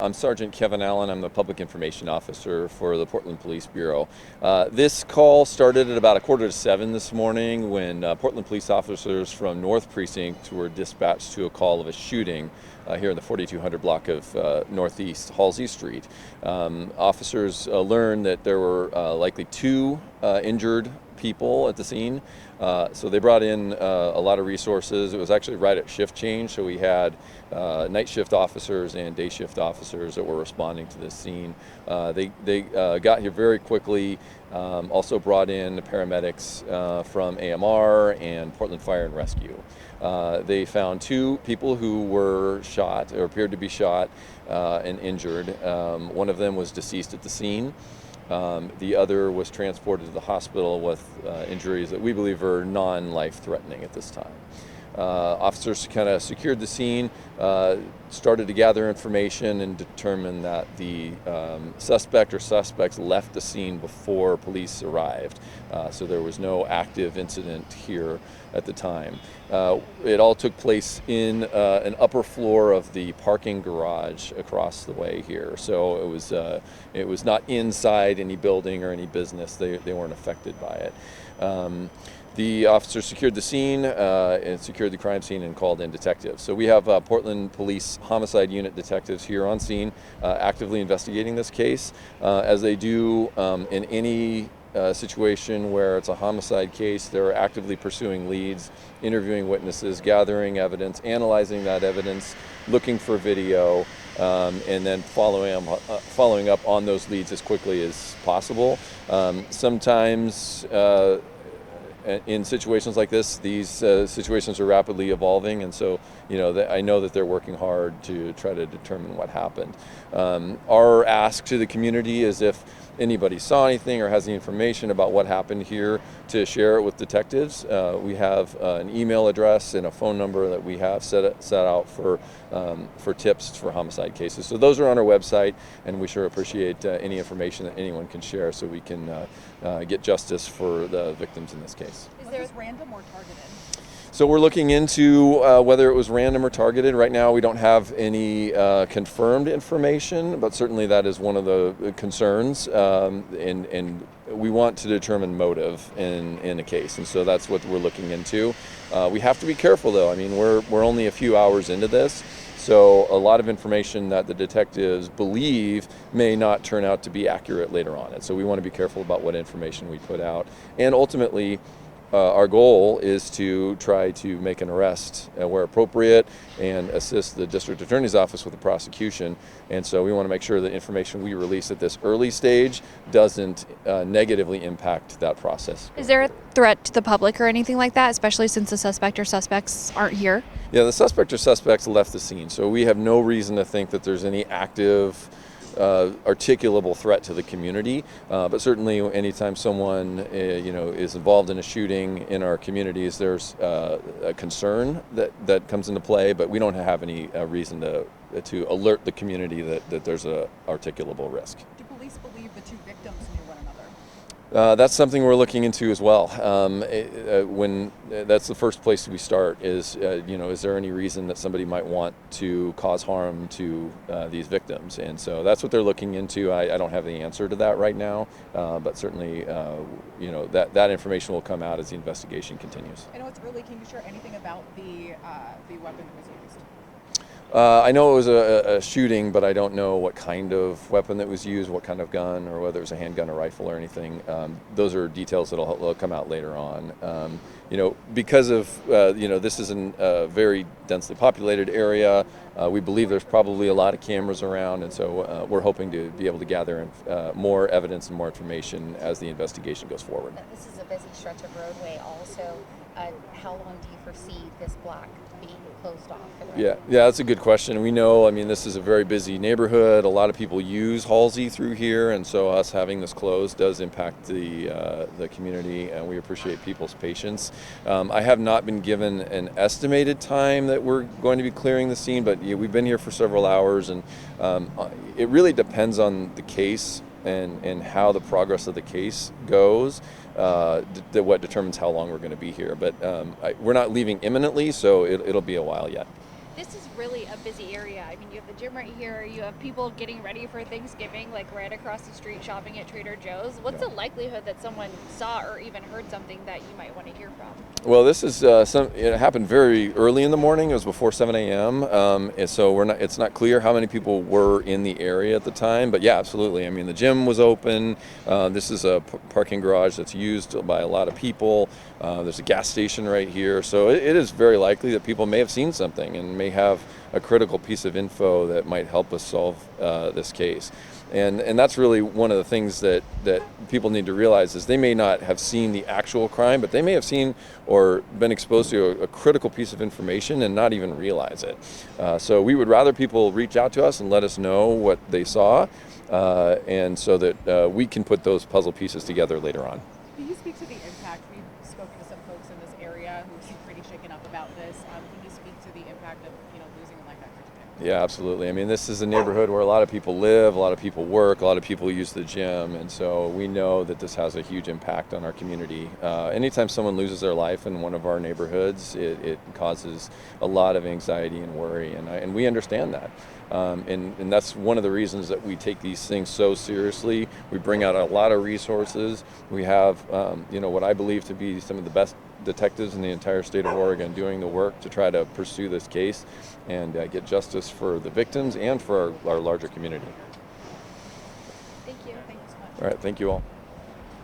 I'm Sergeant Kevin Allen. I'm the Public Information Officer for the Portland Police Bureau. This call started at about 6:45 this morning when Portland police officers from North Precinct were dispatched to a call of a shooting here in the 4200 block of Northeast Halsey Street. Officers learned that there were likely two injured people at the scene. So they brought in a lot of resources. It was actually right at shift change, so we had night shift officers and day shift officers that were responding to this scene. They got here very quickly, also brought in the paramedics from AMR and Portland Fire and Rescue. They found two people who were shot, or appeared to be shot and injured. One of them was deceased at the scene. The other was transported to the hospital with injuries that we believe are non-life-threatening at this time. Officers kind of secured the scene, started to gather information and determined that the suspect or suspects left the scene before police arrived. So there was no active incident here at the time. It all took place in an upper floor of the parking garage across the way here. So it was not inside any building or any business. They weren't affected by it. The officer secured the scene and secured the crime scene and called in detectives. So we have Portland Police Homicide Unit detectives here on scene actively investigating this case. As they do in any situation where it's a homicide case, they're actively pursuing leads, interviewing witnesses, gathering evidence, analyzing that evidence, looking for video, and then following up on those leads as quickly as possible. Sometimes in situations like this, these situations are rapidly evolving, and so I know that they're working hard to try to determine what happened. Our ask to the community is if anybody saw anything or has any information about what happened here, to share it with detectives. We have an email address and a phone number that we have set out for tips for homicide cases. So those are on our website, and we sure appreciate any information that anyone can share so we can get justice for the victims in this case. Is there random or targeted? So we're looking into whether it was random or targeted. Right now we don't have any confirmed information, but certainly that is one of the concerns, and we want to determine motive in a case, and so that's what we're looking into. We have to be careful though. I mean, we're only a few hours into this, so a lot of information that the detectives believe may not turn out to be accurate later on, and so we want to be careful about what information we put out, and ultimately our goal is to try to make an arrest where appropriate and assist the district attorney's office with the prosecution. And so we want to make sure that information we release at this early stage doesn't negatively impact that process. Is there a threat to the public or anything like that, especially since the suspect or suspects aren't here? Yeah, the suspect or suspects left the scene, so we have no reason to think that there's any active articulable threat to the community, but certainly anytime someone is involved in a shooting in our communities, there's a concern that comes into play, but we don't have any reason to alert the community that there's a articulable risk. Do police believe the two victims knew one another? That's something we're looking into as well. When that's the first place we start is there any reason that somebody might want to cause harm to these victims? And so that's what they're looking into. I don't have the answer to that right now, but certainly that information will come out as the investigation continues. I know it's early. Can you share anything about the weapon that was used? I know it was a shooting, but I don't know what kind of weapon that was used, what kind of gun, or whether it was a handgun or rifle or anything. Those are details that'll come out later on. Because of this is a very densely populated area, we believe there's probably a lot of cameras around, and so we're hoping to be able to gather more evidence and more information as the investigation goes forward. This is a busy stretch of roadway also. How long do you foresee this block being closed off? Yeah, that's a good question. We know, this is a very busy neighborhood. A lot of people use Halsey through here, and so us having this closed does impact the community, and we appreciate people's patience. I have not been given an estimated time that we're going to be clearing the scene, but we've been here for several hours, and it really depends on the case and how the progress of the case goes. What determines how long we're going to be here, but we're not leaving imminently, so it'll be a while yet. This is really a busy area. I mean, you have the gym right here. You have people getting ready for Thanksgiving, like right across the street shopping at Trader Joe's. What's the likelihood that someone saw or even heard something that you might want to hear from? Well, this is it happened very early in the morning. It was before 7 a.m. And so it's not clear how many people were in the area at the time. But yeah, absolutely. I mean, the gym was open. This is a parking garage that's used by a lot of people. There's a gas station right here. So it is very likely that people may have seen something and may have a critical piece of info that might help us solve this case. And that's really one of the things that people need to realize is they may not have seen the actual crime, but they may have seen or been exposed to a critical piece of information and not even realize it. So we would rather people reach out to us and let us know what they saw, and so that we can put those puzzle pieces together later on. Can you speak to the impact? We've spoken to some folks in this area who seem pretty shaken up about this. Can you speak to the impact of losing a life after today? Yeah, absolutely. I mean, this is a neighborhood where a lot of people live, a lot of people work, a lot of people use the gym, and so we know that this has a huge impact on our community. Anytime someone loses their life in one of our neighborhoods, it causes a lot of anxiety and worry, and we understand that. And that's one of the reasons that we take these things so seriously. We bring out a lot of resources. We have, what I believe to be some of the best detectives in the entire state of Oregon doing the work to try to pursue this case and get justice for the victims and for our larger community. Thank you. Thank you so much. All right, thank you all.